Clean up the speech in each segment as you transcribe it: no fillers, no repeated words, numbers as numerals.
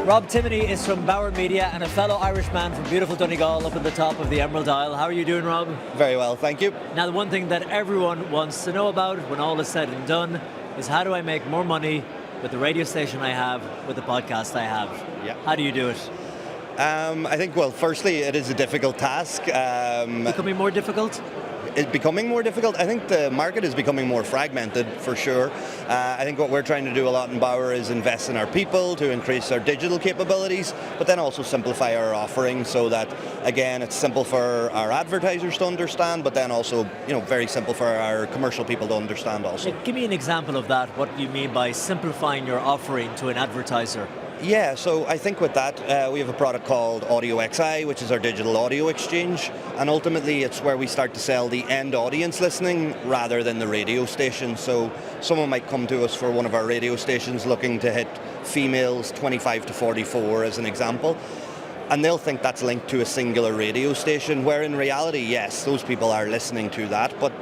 Rob Timoney is from Bauer Media and a fellow Irishman from beautiful Donegal up at the top of the Emerald Isle. How are you doing, Rob? Very well, thank you. Now, the one thing that everyone wants to know about when all is said and done is how do I make more money with the radio station I have, with the podcast I have? Yeah. How do you do it? I think, well, firstly, it is a difficult task. Becoming more difficult? It's becoming more difficult. I think the market is becoming more fragmented, for sure. I think what we're trying to do a lot in Bauer is invest in our people to increase our digital capabilities, but then also simplify our offering so that, again, it's simple for our advertisers to understand, but then also, very simple for our commercial people to understand also. Give me an example of that. What do you mean by simplifying your offering to an advertiser? Yeah, so I think with that, we have a product called Audio XI, which is our digital audio exchange, and ultimately it's where we start to sell the end audience listening rather than the radio station. So someone might come to us for one of our radio stations looking to hit females 25 to 44 as an example, and they'll think that's linked to a singular radio station, where in reality, yes, those people are listening to that, but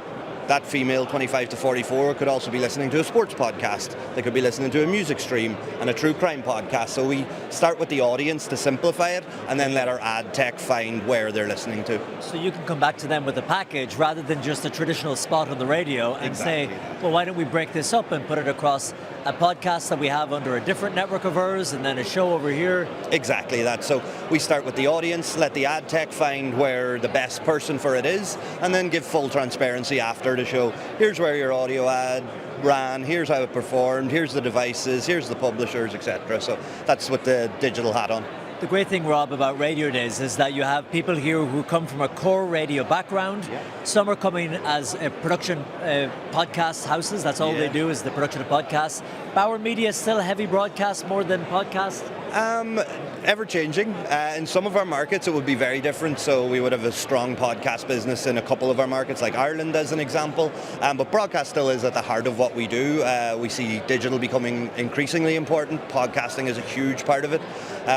that female 25 to 44 could also be listening to a sports podcast. They could be listening to a music stream and a true crime podcast. So we start with the audience to simplify it and then let our ad tech find where they're listening to. So you can come back to them with a package rather than just a traditional spot on the radio and say, well, why don't we break this up and put it across a podcast that we have under a different network of ours and then a show over here? Exactly that. So we start with the audience, let the ad tech find where the best person for it is, and then give full transparency after to show, here's where your audio ad ran, here's how it performed, here's the devices, here's the publishers, etc. So that's with the digital hat on. The great thing, Rob, about Radio Days is that you have people here who come from a core radio background. Yeah. Some are coming as a production podcast houses. That's all they do is the production of podcasts. Bauer Media is still heavy broadcast more than podcast? Ever changing. In some of our markets it would be very different, so we would have a strong podcast business in a couple of our markets, like Ireland as an example, but broadcast still is at the heart of what we do. We see digital becoming increasingly important. Podcasting is a huge part of it.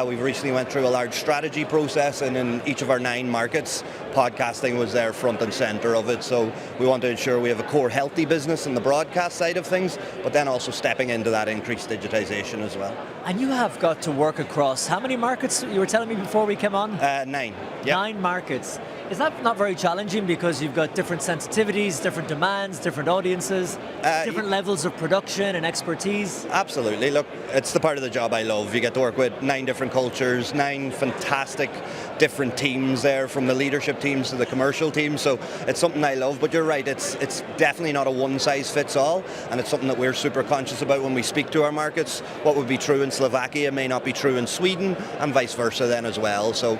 We've recently went through a large strategy process, and in each of our 9 markets podcasting was there front and center of it, so we want to ensure we have a core healthy business in the broadcast side of things, but then also stepping into that increased digitization as well. And you have got to work across how many markets? You were telling me before we came on? 9. Yep. 9 markets. Is that not very challenging because you've got different sensitivities, different demands, different audiences, different levels of production and expertise? Absolutely. Look, it's the part of the job I love. You get to work with 9 different cultures, 9 fantastic different teams there, from the leadership teams to the commercial teams. So it's something I love. But you're right, it's definitely not a one-size-fits-all, and it's something that we're super conscious about when we speak to our markets. What would be true in Slovakia may not be true in Sweden, and vice versa then as well. So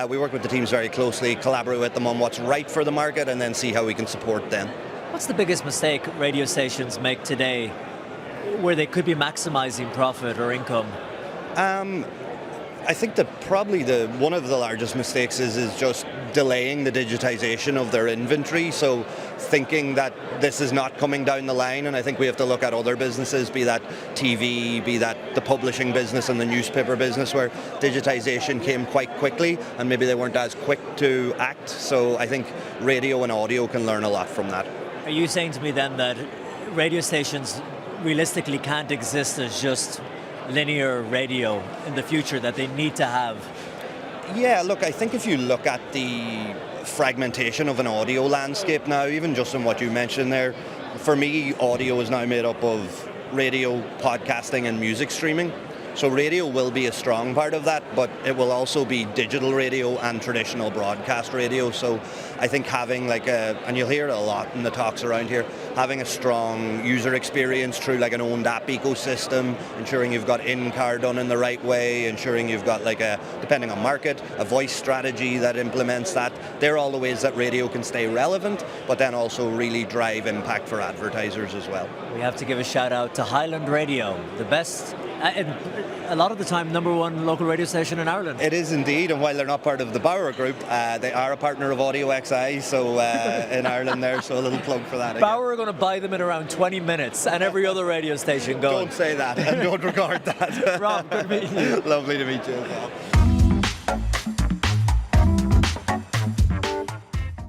we work with the teams very closely, collaborate with them on what's right for the market, and then see how we can support them. What's the biggest mistake radio stations make today where they could be maximizing profit or income? I think that probably one of the largest mistakes is just delaying the digitization of their inventory. So thinking that this is not coming down the line, and I think we have to look at other businesses, be that TV, be that the publishing business and the newspaper business, where digitization came quite quickly and maybe they weren't as quick to act. So I think radio and audio can learn a lot from that. Are you saying to me then that radio stations realistically can't exist as just linear radio in the future, that they need to have? Yeah, look, I think if you look at the fragmentation of an audio landscape now, even just in what you mentioned there, for me, audio is now made up of radio, podcasting, and music streaming. So radio will be a strong part of that, but it will also be digital radio and traditional broadcast radio. So I think having and you'll hear it a lot in the talks around here, having a strong user experience through like an owned app ecosystem, ensuring you've got in-car done in the right way, ensuring you've got depending on market, a voice strategy that implements that. They're all the ways that radio can stay relevant, but then also really drive impact for advertisers as well. We have to give a shout out to Highland Radio, the best, a lot of the time, #1 local radio station in Ireland. It is indeed, and while they're not part of the Bauer Group, they are a partner of Audio XI, so in Ireland there, so a little plug for that. Bauer are going to buy them in around 20 minutes, and every other radio station going. Don't say that, and don't record that. Rob, good to meet you. Lovely to meet you as well.